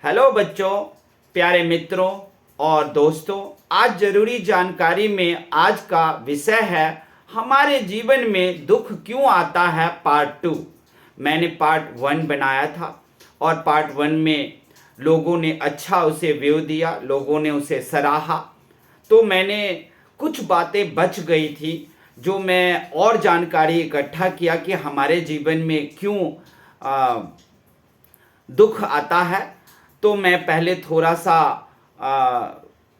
Hello बच्चों, प्यारे मित्रों और दोस्तों। आज जरूरी जानकारी में आज का विषय है हमारे जीवन में दुख क्यों आता है, पार्ट 2। मैंने पार्ट 1 बनाया था और पार्ट 1 में लोगों ने अच्छा उसे व्यू दिया, लोगों ने उसे सराहा। तो मैंने कुछ बातें बच गई थी जो मैं और जानकारी इकट्ठा किया कि हमारे जीवन में क्यों दुख आता है। तो मैं पहले थोड़ा सा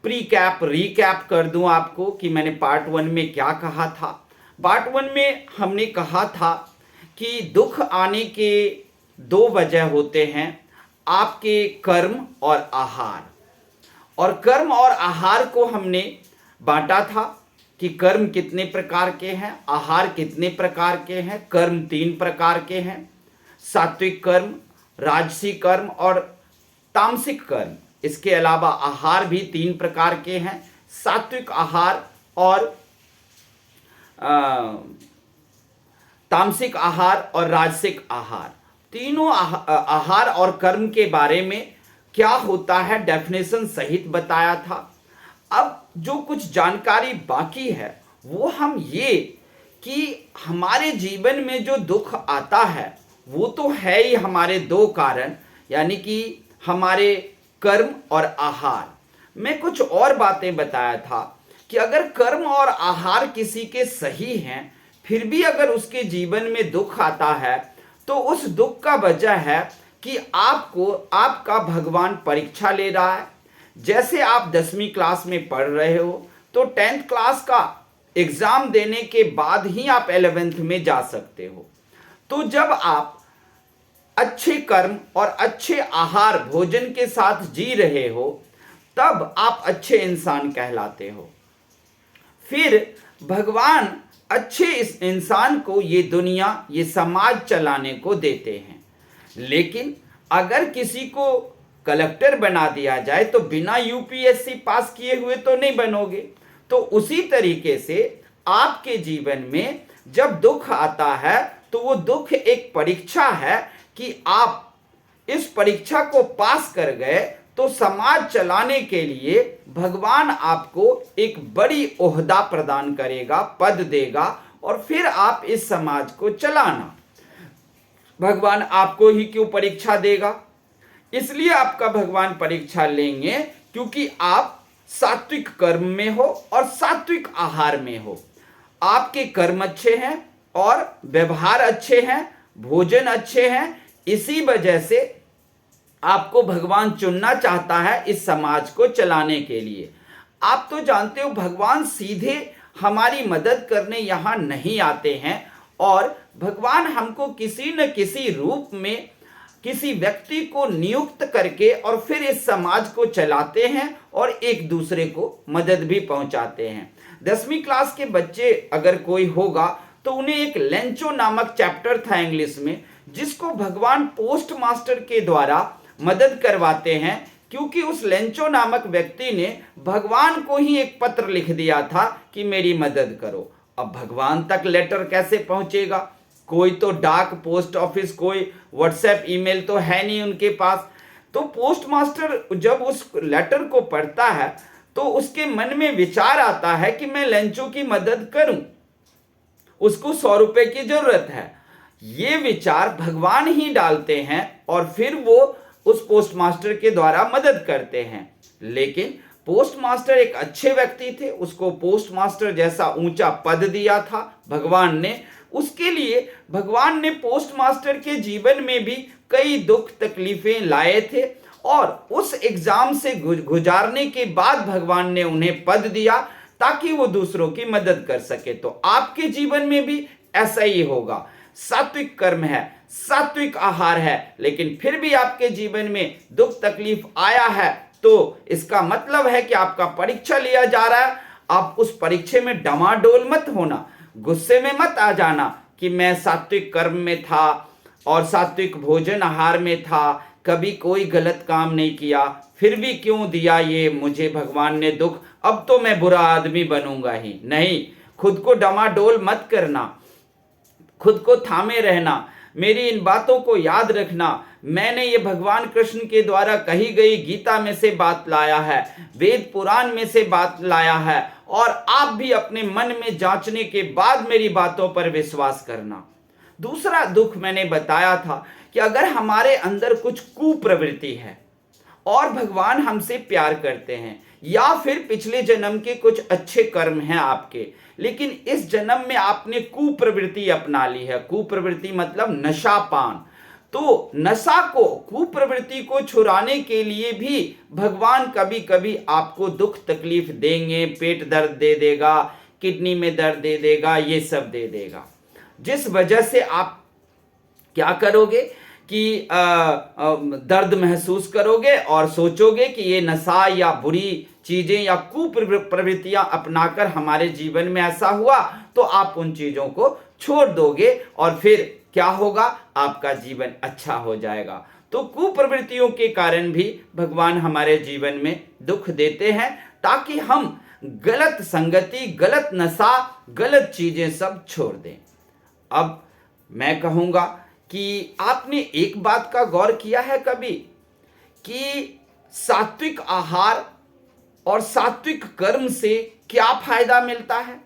रीकैप कर दूं आपको कि मैंने पार्ट 1 में क्या कहा था। पार्ट 1 में हमने कहा था कि दुख आने के दो वजह होते हैं, आपके कर्म और आहार। और कर्म और आहार को हमने बांटा था कि कर्म कितने प्रकार के हैं, आहार कितने प्रकार के हैं। कर्म 3 प्रकार के हैं, सात्विक कर्म, राजसी कर्म और तामसिक कर्म। इसके अलावा आहार भी 3 प्रकार के हैं, सात्विक आहार और तामसिक आहार और राजसिक आहार। तीनों आहार और कर्म के बारे में क्या होता है डेफिनेशन सहित बताया था। अब जो कुछ जानकारी बाकी है वो हम ये कि हमारे जीवन में जो दुख आता है वो तो है ही हमारे 2 कारण, यानी कि हमारे कर्म और आहार। मैं कुछ और बातें बताया था कि अगर कर्म और आहार किसी के सही हैं फिर भी अगर उसके जीवन में दुख आता है तो उस दुख का वजह है कि आपका भगवान परीक्षा ले रहा है। जैसे आप 10वीं क्लास में पढ़ रहे हो तो 10th क्लास का एग्जाम देने के बाद ही आप 11th में जा सकते हो। तो जब आप अच्छे कर्म और अच्छे आहार भोजन के साथ जी रहे हो तब आप अच्छे इंसान कहलाते हो। फिर भगवान अच्छे इस इंसान को ये दुनिया, ये समाज चलाने को देते हैं। लेकिन अगर किसी को कलेक्टर बना दिया जाए तो बिना यूपीएससी पास किए हुए तो नहीं बनोगे। तो उसी तरीके से आपके जीवन में जब दुख आता है तो वो दुख एक परीक्षा है कि आप इस परीक्षा को पास कर गए तो समाज चलाने के लिए भगवान आपको एक बड़ी ओहदा प्रदान करेगा, पद देगा और फिर आप इस समाज को चलाना। भगवान आपको ही क्यों परीक्षा देगा? इसलिए आपका भगवान परीक्षा लेंगे क्योंकि आप सात्विक कर्म में हो और सात्विक आहार में हो। आपके कर्म अच्छे हैं और व्यवहार अच्छे हैं, भोजन अच्छे हैं। इसी वजह से आपको भगवान चुनना चाहता है इस समाज को चलाने के लिए। आप तो जानते हो भगवान सीधे हमारी मदद करने यहाँ नहीं आते हैं और भगवान हमको किसी न किसी रूप में किसी व्यक्ति को नियुक्त करके और फिर इस समाज को चलाते हैं और एक दूसरे को मदद भी पहुंचाते हैं। 10वीं क्लास के बच्चे अगर कोई होगा तो उन्हें एक लेंचो नामक चैप्टर था इंग्लिश में, जिसको भगवान पोस्ट मास्टर के द्वारा मदद करवाते हैं, क्योंकि उस लेंचो नामक व्यक्ति ने भगवान को ही एक पत्र लिख दिया था कि मेरी मदद करो। अब भगवान तक लेटर कैसे पहुंचेगा? कोई तो डाक पोस्ट ऑफिस, कोई व्हाट्सएप ईमेल तो है नहीं उनके पास। तो पोस्ट मास्टर जब उस लेटर को पढ़ता है तो उसके मन में विचार आता है कि मैं लेंचो की मदद करूं, उसको 100 रुपए की जरूरत है। ये विचार भगवान ही डालते हैं और फिर वो उस पोस्ट मास्टर के द्वारा मदद करते हैं। लेकिन पोस्ट मास्टर एक अच्छे व्यक्ति थे, उसको पोस्ट मास्टर जैसा ऊंचा पद दिया था भगवान ने। उसके लिए भगवान ने पोस्ट मास्टर के जीवन में भी कई दुख तकलीफें लाए थे और उस एग्जाम से गुजारने के बाद भगवान ने उन्हें पद दिया ताकि वो दूसरों की मदद कर सके। तो आपके जीवन में भी ऐसा ही होगा। सात्विक कर्म है, सात्विक आहार है, लेकिन फिर भी आपके जीवन में दुख तकलीफ आया है तो इसका मतलब है कि आपका परीक्षा लिया जा रहा है। आप उस परीक्षा में डमाडोल मत होना, गुस्से में मत आ जाना कि मैं सात्विक कर्म में था और सात्विक भोजन आहार में था, कभी कोई गलत काम नहीं किया, फिर भी क्यों दिया ये मुझे भगवान ने दुख, अब तो मैं बुरा आदमी बनूंगा ही। नहीं, खुद को डमाडोल मत करना, खुद को थामे रहना। मेरी इन बातों को याद रखना। मैंने ये भगवान कृष्ण के द्वारा कही गई गीता में से बात लाया है, वेद पुराण में से बात लाया है, और आप भी अपने मन में जांचने के बाद मेरी बातों पर विश्वास करना। दूसरा दुख मैंने बताया था कि अगर हमारे अंदर कुछ कुप्रवृत्ति है और भगवान हमसे प्यार करते हैं, या फिर पिछले जन्म के कुछ अच्छे कर्म हैं आपके, लेकिन इस जन्म में आपने कुप्रवृत्ति अपना ली है। कुप्रवृत्ति मतलब नशा पान। तो नशा को, कुप्रवृत्ति को छुड़ाने के लिए भी भगवान कभी कभी आपको दुख तकलीफ देंगे, पेट दर्द दे देगा, किडनी में दर्द दे देगा, ये सब दे देगा, जिस वजह से आप क्या करोगे कि दर्द महसूस करोगे और सोचोगे कि ये नशा या बुरी चीजें या कुप्रवृत्तियां अपनाकर हमारे जीवन में ऐसा हुआ, तो आप उन चीजों को छोड़ दोगे और फिर क्या होगा, आपका जीवन अच्छा हो जाएगा। तो कुप्रवृत्तियों के कारण भी भगवान हमारे जीवन में दुख देते हैं, ताकि हम गलत संगति, गलत नशा, गलत चीजें सब छोड़ दें। अब मैं कहूंगा कि आपने एक बात का गौर किया है कभी कि सात्विक आहार और सात्विक कर्म से क्या फायदा मिलता है?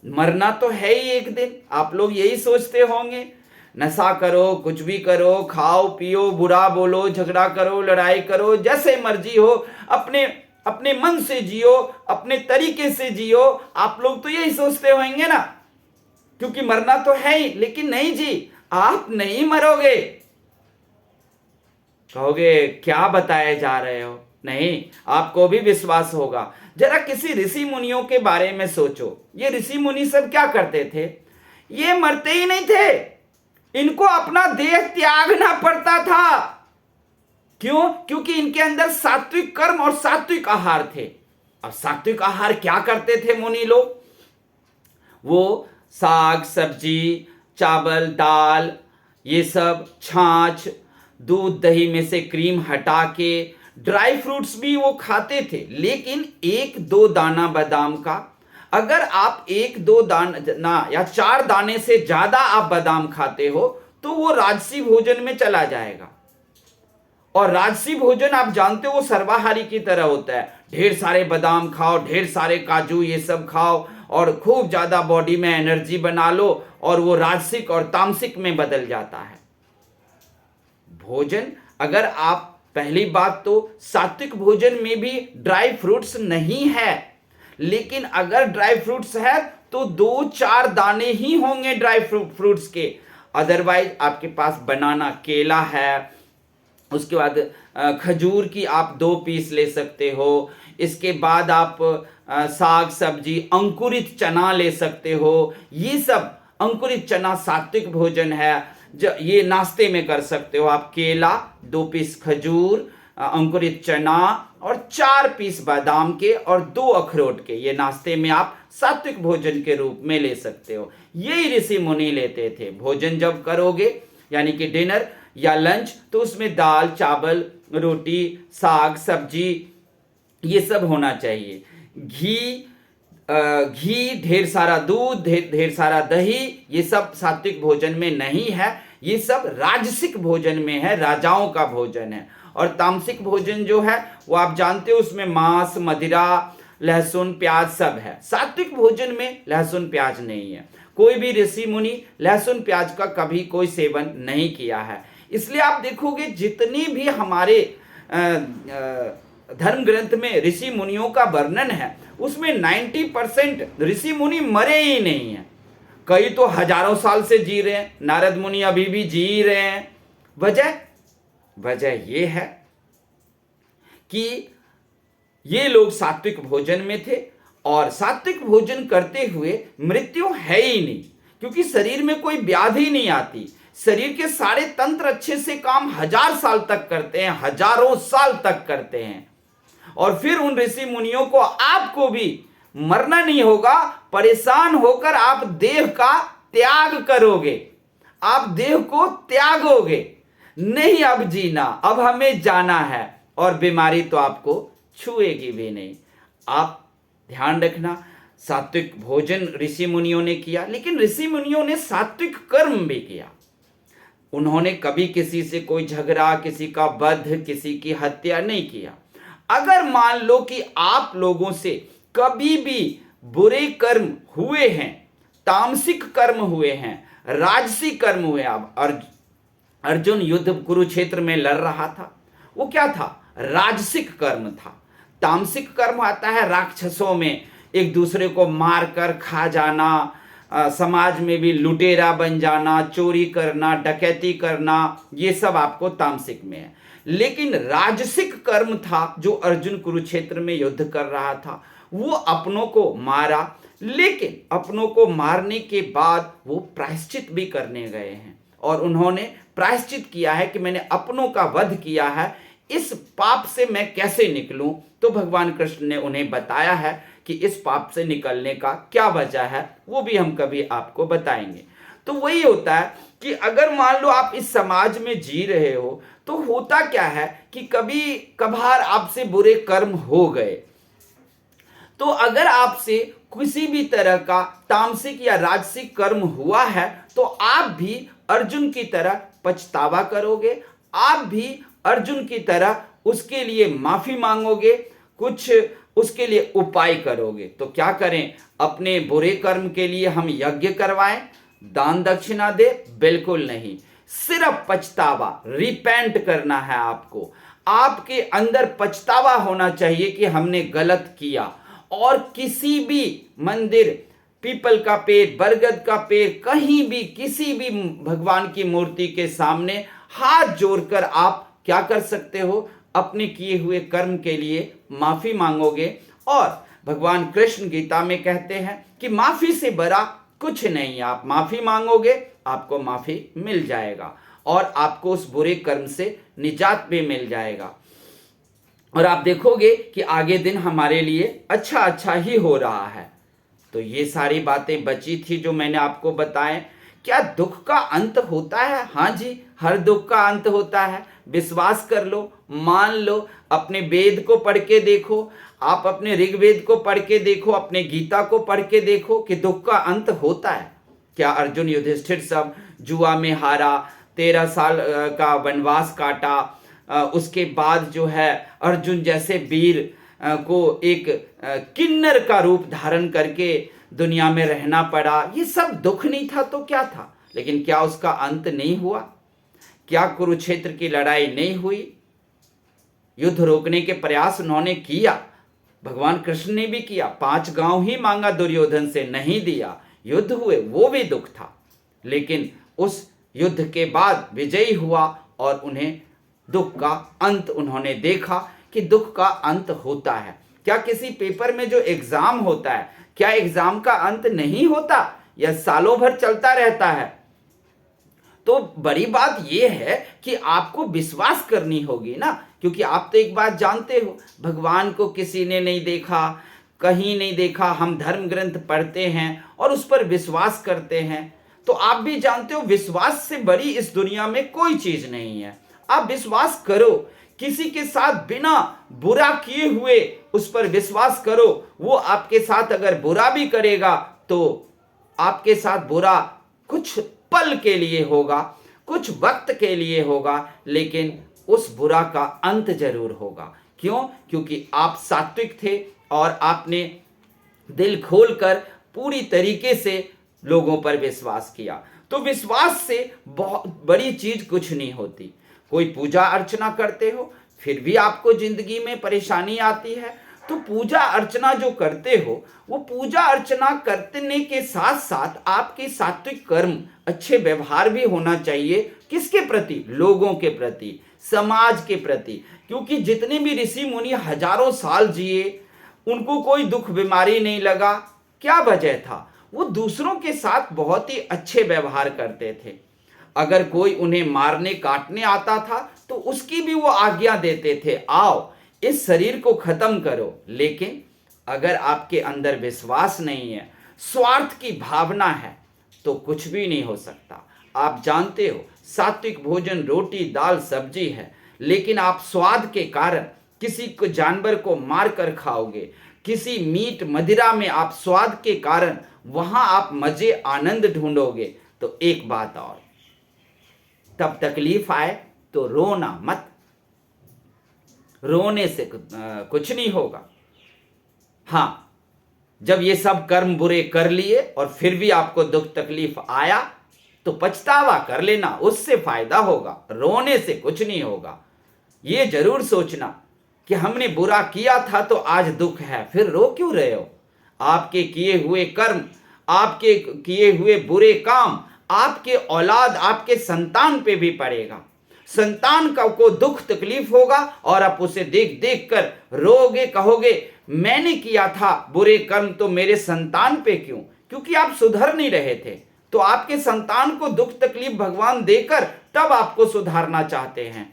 मरना तो है ही एक दिन। आप लोग यही सोचते होंगे, नशा करो, कुछ भी करो, खाओ पियो, बुरा बोलो, झगड़ा करो, लड़ाई करो, जैसे मर्जी हो, अपने अपने मन से जियो, अपने तरीके से जियो। आप लोग तो यही सोचते होंगे ना, क्योंकि मरना तो है ही। लेकिन नहीं जी, आप नहीं मरोगे। कहोगे क्या बताए जा रहे हो? नहीं, आपको भी विश्वास होगा। जरा किसी ऋषि मुनियों के बारे में सोचो। ये ऋषि मुनि सब क्या करते थे? ये मरते ही नहीं थे, इनको अपना देह त्यागना पड़ता था। क्यों? क्योंकि इनके अंदर सात्विक कर्म और सात्विक आहार थे। अब सात्विक आहार क्या करते थे मुनि लोग? वो साग सब्जी, चावल दाल, ये सब, छाछ, दूध दही में से क्रीम हटा के, ड्राई फ्रूट्स भी वो खाते थे, लेकिन एक दो दाना बादाम का, अगर आप एक दो दाना या चार दाने से ज्यादा आप बादाम खाते हो तो वो राजसी भोजन में चला जाएगा। और राजसी भोजन आप जानते हो वो सर्वाहारी की तरह होता है। ढेर सारे बादाम खाओ, ढेर सारे काजू, ये सब खाओ और खूब ज्यादा बॉडी में एनर्जी बना लो, और वो राजसिक और तामसिक में बदल जाता है भोजन। अगर आप, पहली बात तो सात्विक भोजन में भी ड्राई फ्रूट्स नहीं है, लेकिन अगर ड्राई फ्रूट्स है तो दो चार दाने ही होंगे ड्राई फ्रूट्स के। अदरवाइज आपके पास बनाना, केला है, उसके बाद खजूर की आप 2 पीस ले सकते हो। इसके बाद आप साग सब्जी, अंकुरित चना ले सकते हो। ये सब अंकुरित चना सात्विक भोजन है, ये नाश्ते में कर सकते हो आप। केला, 2 पीस खजूर, अंकुरित चना और 4 पीस बादाम के और 2 अखरोट के, ये नाश्ते में आप सात्विक भोजन के रूप में ले सकते हो। यही ऋषि मुनि लेते थे। भोजन जब करोगे यानी कि डिनर या लंच, तो उसमें दाल, चावल, रोटी, साग सब्जी, ये सब होना चाहिए। घी, ढेर सारा दूध, ढेर सारा दही, ये सब सात्विक भोजन में नहीं है। ये सब राजसिक भोजन में है, राजाओं का भोजन है। और तामसिक भोजन जो है वो आप जानते हो, उसमें मांस, मदिरा, लहसुन, प्याज सब है। सात्विक भोजन में लहसुन प्याज नहीं है। कोई भी ऋषि मुनि लहसुन प्याज का कभी कोई सेवन नहीं किया है। इसलिए आप देखोगे जितनी भी हमारे धर्म ग्रंथ में ऋषि मुनियों का वर्णन है, उसमें 90% ऋषि मुनि मरे ही नहीं है। कई तो हजारों साल से जी रहे हैं, नारद मुनि अभी भी जी रहे हैं। वजह यह है कि ये लोग सात्विक भोजन में थे, और सात्विक भोजन करते हुए मृत्यु है ही नहीं, क्योंकि शरीर में कोई व्याधि नहीं आती। शरीर के सारे तंत्र अच्छे से काम 1000 साल तक करते हैं, हजारों साल तक करते हैं। और फिर उन ऋषि मुनियों को, आपको भी मरना नहीं होगा। परेशान होकर आप देह का त्याग करोगे, आप देह को त्यागोगे। नहीं अब जीना, अब हमें जाना है, और बीमारी तो आपको छुएगी भी नहीं। आप ध्यान रखना, सात्विक भोजन ऋषि मुनियों ने किया, लेकिन ऋषि मुनियों ने सात्विक कर्म भी किया। उन्होंने कभी किसी से कोई झगड़ा, किसी का वध, किसी की हत्या नहीं किया। अगर मान लो कि आप लोगों से कभी भी बुरे कर्म हुए हैं, तामसिक कर्म हुए हैं, राजसिक कर्म हुए, आप अर्जुन युद्ध कुरुक्षेत्र में लड़ रहा था, वो क्या था? राजसिक कर्म था। तामसिक कर्म आता है राक्षसों में, एक दूसरे को मार कर खा जाना, समाज में भी लुटेरा बन जाना, चोरी करना, डकैती करना, ये सब आपको तामसिक में है। लेकिन राजसिक कर्म था जो अर्जुन कुरुक्षेत्र में युद्ध कर रहा था, वो अपनों को मारा, लेकिन अपनों को मारने के बाद वो प्रायश्चित भी करने गए हैं और उन्होंने प्रायश्चित किया है कि मैंने अपनों का वध किया है, इस पाप से मैं कैसे निकलूं। तो भगवान कृष्ण ने उन्हें बताया है कि इस पाप से निकलने का क्या वजह है, वो भी हम कभी आपको बताएंगे। तो वही होता है कि अगर मान लो आप इस समाज में जी रहे हो, तो होता क्या है कि कभी कभार आपसे बुरे कर्म हो गए, तो अगर आपसे किसी भी तरह का तामसिक या राजसिक कर्म हुआ है, तो आप भी अर्जुन की तरह पछतावा करोगे, आप भी अर्जुन की तरह उसके लिए माफी मांगोगे, कुछ उसके लिए उपाय करोगे। तो क्या करें? अपने बुरे कर्म के लिए हम यज्ञ करवाएं, दान दक्षिणा दे? बिल्कुल नहीं। सिर्फ पछतावा, रिपेंट करना है आपको। आपके अंदर पछतावा होना चाहिए कि हमने गलत किया। और किसी भी मंदिर, पीपल का पेड़, बरगद का पेड़, कहीं भी किसी भी भगवान की मूर्ति के सामने हाथ जोड़कर आप क्या कर सकते हो? अपने किए हुए कर्म के लिए माफी मांगोगे। और भगवान कृष्ण गीता में कहते हैं कि माफी से बड़ा कुछ नहीं। आप माफी मांगोगे, आपको माफी मिल जाएगा और आपको उस बुरे कर्म से निजात भी मिल जाएगा। और आप देखोगे कि आगे दिन हमारे लिए अच्छा अच्छा ही हो रहा है। तो ये सारी बातें बची थी जो मैंने आपको बताएं। क्या दुख का अंत होता है? हाँ जी, हर दुख का अंत होता है। विश्वास कर लो, मान लो, अपने वेद को पढ़ के देखो, आप अपने ऋग्वेद को पढ़ के देखो, अपने गीता को पढ़ के देखो कि दुख का अंत होता है। क्या अर्जुन युधिष्ठिर सब जुआ में हारा, 13 साल का वनवास काटा, उसके बाद जो है अर्जुन जैसे वीर को एक किन्नर का रूप धारण करके दुनिया में रहना पड़ा, ये सब दुख नहीं था तो क्या था? लेकिन क्या उसका अंत नहीं हुआ? क्या कुरुक्षेत्र की लड़ाई नहीं हुई? युद्ध रोकने के प्रयास उन्होंने किया, भगवान कृष्ण ने भी किया। 5 गांव ही मांगा दुर्योधन से, नहीं दिया, युद्ध हुए, वो भी दुख था। लेकिन उस युद्ध के बाद विजयी हुआ और उन्हें दुख का अंत उन्होंने देखा कि दुख का अंत होता है। क्या किसी पेपर में जो एग्जाम होता है, क्या एग्जाम का अंत नहीं होता या सालों भर चलता रहता है? तो बड़ी बात यह है कि आपको विश्वास करनी होगी ना, क्योंकि आप तो एक बात जानते हो, भगवान को किसी ने नहीं देखा, कहीं नहीं देखा। हम धर्म ग्रंथ पढ़ते हैं और उस पर विश्वास करते हैं। तो आप भी जानते हो विश्वास से बड़ी इस दुनिया में कोई चीज नहीं है। आप विश्वास करो, किसी के साथ बिना बुरा किए हुए उस पर विश्वास करो। वो आपके साथ अगर बुरा भी करेगा तो आपके साथ बुरा कुछ पल के लिए होगा, कुछ वक्त के लिए होगा, लेकिन उस बुरा का अंत जरूर होगा। क्यों? क्योंकि आप सात्विक थे और आपने दिल खोलकर पूरी तरीके से लोगों पर विश्वास किया। तो विश्वास से बहुत बड़ी चीज कुछ नहीं होती। कोई पूजा अर्चना करते हो, फिर भी आपको जिंदगी में परेशानी आती है, तो पूजा अर्चना जो करते हो, वो पूजा अर्चना करने के साथ साथ आपके सात्विक कर्म, अच्छे व्यवहार भी होना चाहिए। किसके प्रति? लोगों के प्रति, समाज के प्रति। क्योंकि जितने भी ऋषि मुनि हजारों साल जिए, उनको कोई दुख बीमारी नहीं लगा। क्या वजह था? वो दूसरों के साथ बहुत ही अच्छे व्यवहार करते थे। अगर कोई उन्हें मारने काटने आता था तो उसकी भी वो आज्ञा देते थे, आओ इस शरीर को खत्म करो। लेकिन अगर आपके अंदर विश्वास नहीं है, स्वार्थ की भावना है, तो कुछ भी नहीं हो सकता। आप जानते हो सात्विक भोजन रोटी दाल सब्जी है, लेकिन आप स्वाद के कारण किसी को जानवर को मार कर खाओगे, किसी मीट मदिरा में आप स्वाद के कारण वहां आप मजे आनंद ढूंढोगे। तो एक बात और, तब तकलीफ आए तो रोना मत, रोने से कुछ नहीं होगा। हाँ, जब ये सब कर्म बुरे कर लिए और फिर भी आपको दुख तकलीफ आया तो पछतावा कर लेना, उससे फायदा होगा, रोने से कुछ नहीं होगा। ये जरूर सोचना कि हमने बुरा किया था तो आज दुख है, फिर रो क्यों रहे हो? आपके किए हुए कर्म, आपके किए हुए बुरे काम आपके औलाद, आपके संतान पे भी पड़ेगा। संतान का को दुख तकलीफ होगा और आप उसे देख देख कर रोगे, कहोगे मैंने किया था बुरे कर्म तो मेरे संतान पे क्यों? क्योंकि आप सुधर नहीं रहे थे, तो आपके संतान को दुख तकलीफ भगवान देकर तब आपको सुधारना चाहते हैं।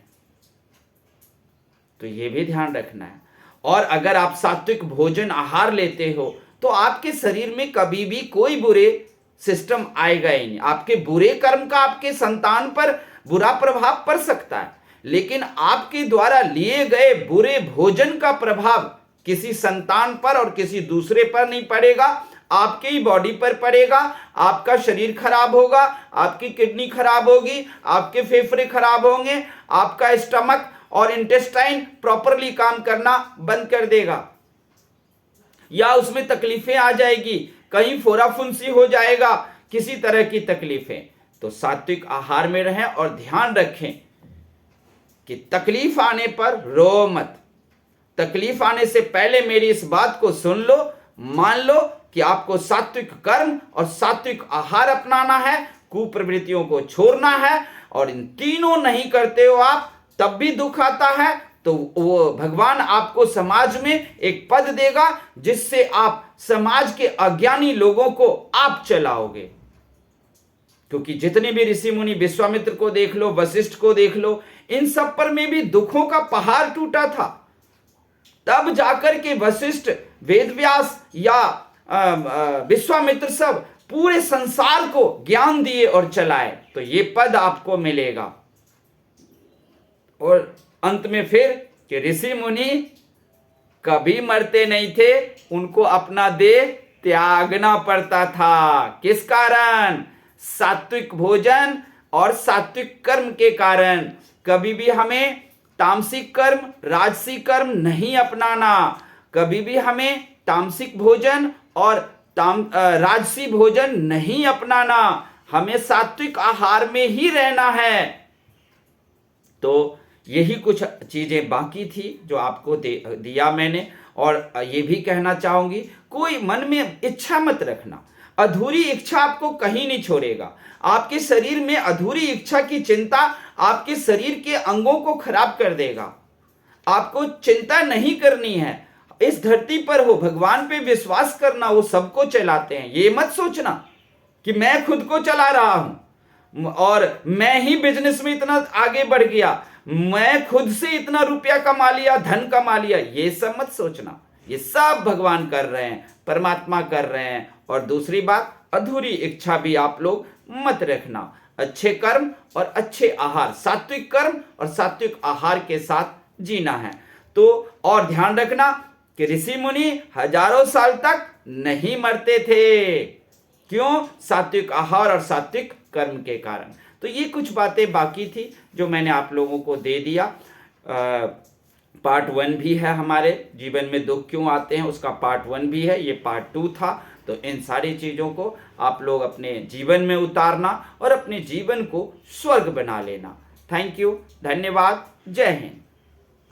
तो ये भी ध्यान रखना है। और अगर आप सात्विक भोजन आहार लेते हो तो आपके शरीर में कभी भी कोई बुरे सिस्टम आएगा ही नहीं। आपके बुरे कर्म का आपके संतान पर बुरा प्रभाव पड़ सकता है, लेकिन आपके द्वारा लिए गए बुरे भोजन का प्रभाव किसी संतान पर और किसी दूसरे पर नहीं पड़ेगा, आपके ही बॉडी पर पड़ेगा। आपका शरीर खराब होगा, आपकी किडनी खराब होगी, आपके फेफड़े खराब होंगे, आपका स्टमक और इंटेस्टाइन प्रॉपरली काम करना बंद कर देगा, या उसमें तकलीफें आ जाएगी, कहीं फोड़ा फुंसी हो जाएगा, किसी तरह की तकलीफें। तो सात्विक आहार में रहें और ध्यान रखें कि तकलीफ आने पर रो मत। तकलीफ आने से पहले मेरी इस बात को सुन लो, मान लो कि आपको सात्विक कर्म और सात्विक आहार अपनाना है, कुप्रवृत्तियों को छोड़ना है, और इन तीनों नहीं करते हो आप तब भी दुख आता है, तो वो भगवान आपको समाज में एक पद देगा जिससे आप समाज के अज्ञानी लोगों को आप चलाओगे। क्योंकि जितने भी ऋषि मुनि, विश्वामित्र को देख लो, वशिष्ठ को देख लो, इन सब पर में भी दुखों का पहाड़ टूटा था, तब जाकर के वशिष्ठ, वेदव्यास या विश्वामित्र सब पूरे संसार को ज्ञान दिए और चलाए। तो ये पद आपको मिलेगा। और अंत में फिर कि ऋषि मुनि कभी मरते नहीं थे, उनको अपना देह त्यागना पड़ता था। किस कारण? सात्विक भोजन और सात्विक कर्म के कारण। कभी भी हमें तामसिक कर्म, राजसिक कर्म नहीं अपनाना। कभी भी हमें तामसिक भोजन और राजसी भोजन नहीं अपनाना। हमें सात्विक आहार में ही रहना है। तो यही कुछ चीजें बाकी थी जो आपको दिया मैंने। और ये भी कहना चाहूंगी, कोई मन में इच्छा मत रखना। अधूरी इच्छा आपको कहीं नहीं छोड़ेगा। आपके शरीर में अधूरी इच्छा की चिंता आपके शरीर के अंगों को खराब कर देगा। आपको चिंता नहीं करनी है। इस धरती पर हो, भगवान पे विश्वास करना, वो सबको चलाते हैं। ये मत सोचना कि मैं खुद को चला रहा हूं और मैं ही बिजनेस में इतना आगे बढ़ गया, मैं खुद से इतना रुपया कमा लिया, धन कमा लिया। ये सब मत सोचना। ये सब भगवान कर रहे हैं, परमात्मा कर रहे हैं। और दूसरी बात, अधूरी इच्छा भी आप लोग मत रखना। अच्छे कर्म और अच्छे आहार, सात्विक कर्म और सात्विक आहार के साथ जीना है। तो और ध्यान रखना कि ऋषि मुनि हजारों साल तक नहीं मरते थे। क्यों? सात्विक आहार और सात्विक कर्म के कारण। तो ये कुछ बातें बाकी थी जो मैंने आप लोगों को दे दिया। पार्ट 1 भी है, हमारे जीवन में दुख क्यों आते हैं, उसका पार्ट 1 भी है, ये पार्ट 2 था। तो इन सारी चीज़ों को आप लोग अपने जीवन में उतारना और अपने जीवन को स्वर्ग बना लेना। थैंक यू, धन्यवाद, जय हिंद।